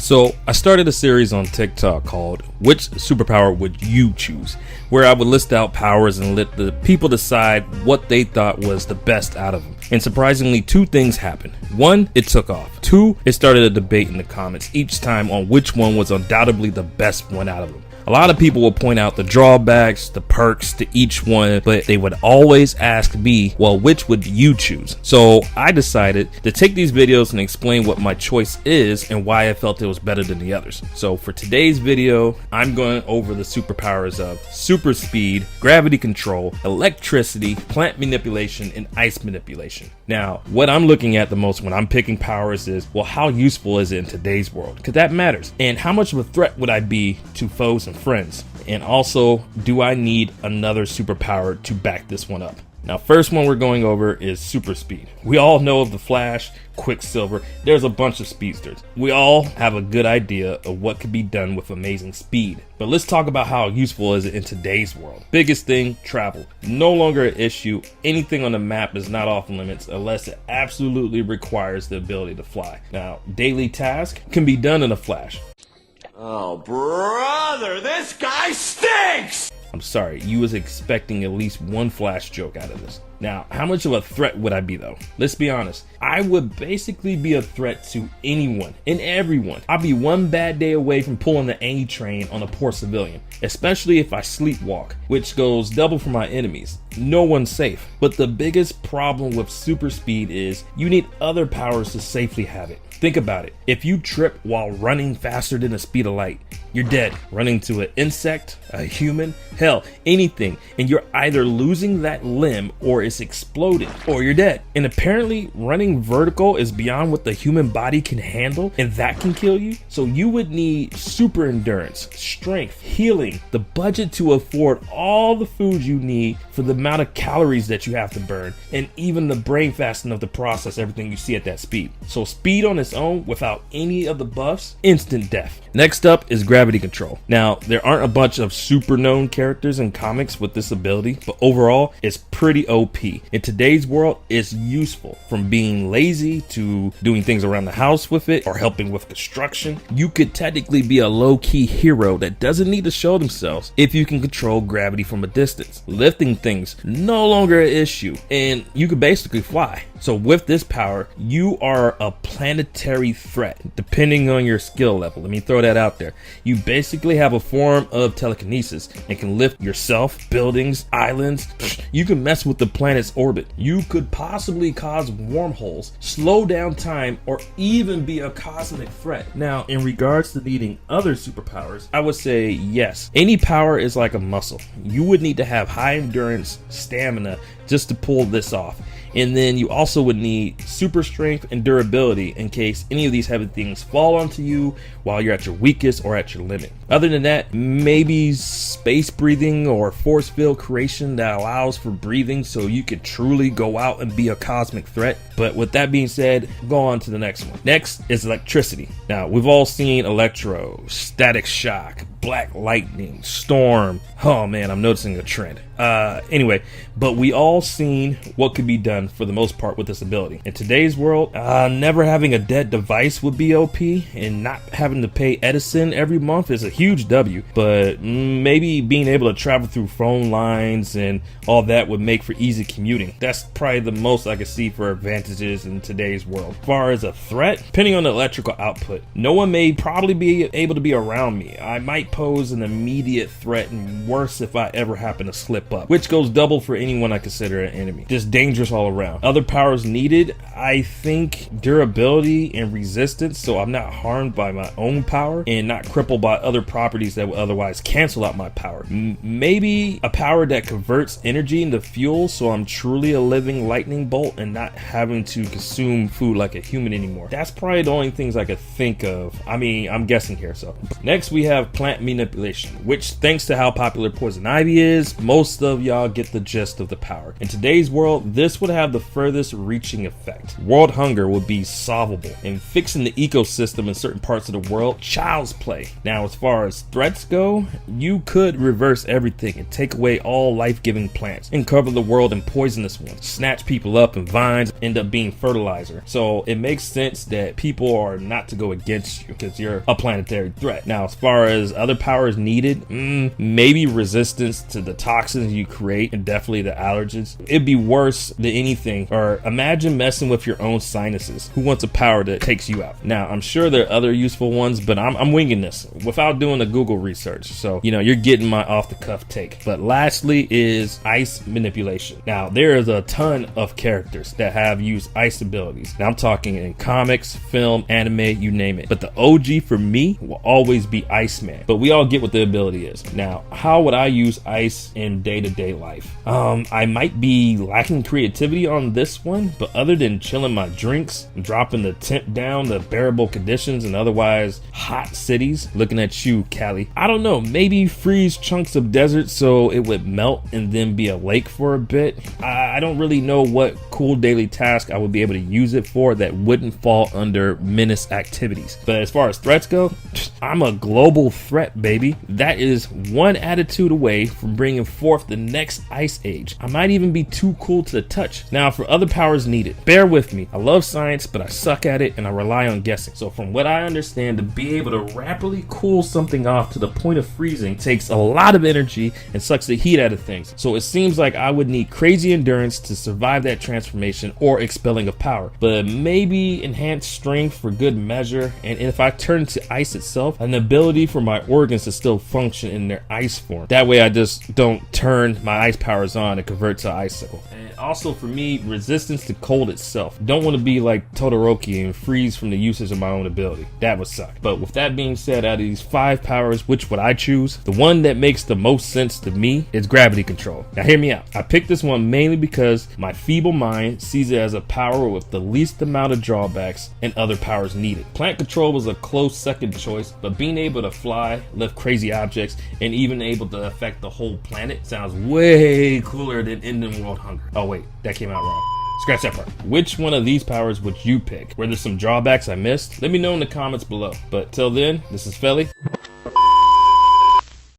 So I started a series on TikTok called Which Superpower Would You Choose? Where I would list out powers and let the people decide what they thought was the best out of them. And surprisingly, two things happened. One, it took off. Two, it started a debate in the comments each time on which one was undoubtedly the best one out of them. A lot of people will point out the drawbacks, the perks to each one, but they would always ask me, well, which would you choose? So I decided to take these videos and explain what my choice is and why I felt it was better than the others. So for today's video, I'm going over the superpowers of super speed, gravity control, electricity, plant manipulation, and ice manipulation. Now, what I'm looking at the most when I'm picking powers is, well, how useful is it in today's world? Because that matters. And how much of a threat would I be to foes and friends? And also, do I need another superpower to back this one up? Now, first one we're going over is super speed. We all know of the Flash, Quicksilver. There's a bunch of speedsters. We all have a good idea of what could be done with amazing speed. But let's talk about how useful is it in today's world. Biggest thing, travel. No longer an issue. Anything on the map is not off limits unless it absolutely requires the ability to fly. Now, daily tasks can be done in a flash. Oh, brother, this guy stinks! I'm sorry, you was expecting at least one Flash joke out of this. Now, how much of a threat would I be though? Let's be honest. I would basically be a threat to anyone and everyone. I'd be one bad day away from pulling the A train on a poor civilian, especially if I sleepwalk, which goes double for my enemies. No one's safe. But the biggest problem with super speed is you need other powers to safely have it. Think about it. If you trip while running faster than the speed of light, you're dead. Running to an insect, a human, hell, anything, and you're either losing that limb or it's exploded, or you're dead. And apparently running vertical is beyond what the human body can handle, and that can kill you. So you would need super endurance, strength, healing, the budget to afford all the food you need for the amount of calories that you have to burn, and even the brain fast enough to process everything you see at that speed. So speed on its own without any of the buffs, instant death. Next up is gravity control. Now, there aren't a bunch of super known characters in comics with this ability, but overall, it's pretty OP. In today's world, it's useful. From being lazy to doing things around the house with it or helping with construction. You could technically be a low-key hero that doesn't need to show themselves if you can control gravity from a distance. Lifting things, no longer an issue, and you could basically fly. So with this power, you are a planetary threat, depending on your skill level. Let me throw that out there. You basically have a form of telekinesis and can lift yourself, buildings, islands. You can mess with the planet's orbit. You could possibly cause wormholes, slow down time, or even be a cosmic threat. Now, in regards to needing other superpowers, I would say yes. Any power is like a muscle. You would need to have high endurance, stamina just to pull this off. And then you also would need super strength and durability in case any of these heavy things fall onto you while you're at your weakest or at your limit. Other than that, maybe space breathing or force field creation that allows for breathing so you could truly go out and be a cosmic threat. But with that being said, go on to the next one. Next is electricity. Now, we've all seen electro, static shock, black lightning, storm. Oh man, I'm noticing a trend. Anyway, but we all seen what could be done for the most part with this ability. In today's world, never having a dead device would be OP, and not having to pay Edison every month is a huge W. But maybe being able to travel through phone lines and all that would make for easy commuting. That's probably the most I could see for advantages in today's world. As far as a threat, depending on the electrical output, no one may probably be able to be around me. I might pose an immediate threat, and worse if I ever happen to slip up, which goes double for anyone I consider an enemy. Just dangerous all around. Other powers needed, I think durability and resistance, so I'm not harmed by my own power and not crippled by other properties that would otherwise cancel out my power. Maybe a power that converts energy into fuel, so I'm truly a living lightning bolt and not having to consume food like a human anymore. That's probably the only things I could think of. I mean, I'm guessing here. So next we have plant manipulation, which thanks to how popular poison ivy is, most of y'all get the gist of the power. In today's world, this would have the furthest reaching effect. World hunger would be solvable, and fixing the ecosystem in certain parts of the world, child's play. Now, as far as threats go, you could reverse everything and take away all life-giving plants and cover the world in poisonous ones, snatch people up in vines, end up being fertilizer. So it makes sense that people are not to go against you because you're a planetary threat. Now, as far as other powers needed, maybe resistance to the toxins you create and definitely the allergens. It'd be worse than anything. Or imagine messing with your own sinuses. Who wants a power that takes you out? Now, I'm sure there are other useful ones, but I'm winging this without doing the Google research. So, you're getting my off-the-cuff take. But lastly is ice manipulation. Now, there is a ton of characters that have used ice abilities. Now, I'm talking in comics, film, anime, you name it. But the OG for me will always be Iceman. But we all get what the ability is. Now, how would I use ice in day-to-day life? I might be lacking creativity on this one, but other than chilling my drinks, dropping the temp down to bearable conditions and otherwise hot cities, looking at you, Cali. I don't know, maybe freeze chunks of desert so it would melt and then be a lake for a bit. I don't really know what cool daily task I would be able to use it for that wouldn't fall under menace activities. But as far as threats go, I'm a global threat, baby. That is one attitude away from bringing forth the next ice age. I might even be too cool to the touch. Now, for other powers needed, bear with me. I love science, but I suck at it and I rely on guessing. So from what I understand, to be able to rapidly cool something off to the point of freezing takes a lot of energy and sucks the heat out of things. So it seems like I would need crazy endurance to survive that transformation or expelling of power, but maybe enhanced strength for good measure. And if I turn to ice itself, an ability for my organs to still function in their ice form. That way I just don't turn my ice powers on and convert to icicle. And also for me, resistance to cold itself. Don't want to be like Todoroki and freeze from the usage of my own ability. That would suck. But with that being said, out of these 5 powers, which would I choose? The one that makes the most sense to me is gravity control. Now hear me out. I picked this one mainly because my feeble mind sees it as a power with the least amount of drawbacks and other powers needed. Plant control was a close second choice, but being able to fly, lift crazy objects, and even able to affect the whole planet sounds way cooler than ending world hunger. Oh wait, that came out wrong. Scratch that part. Which one of these powers would you pick? Were there some drawbacks I missed? Let me know in the comments below. But till then, this is Felle.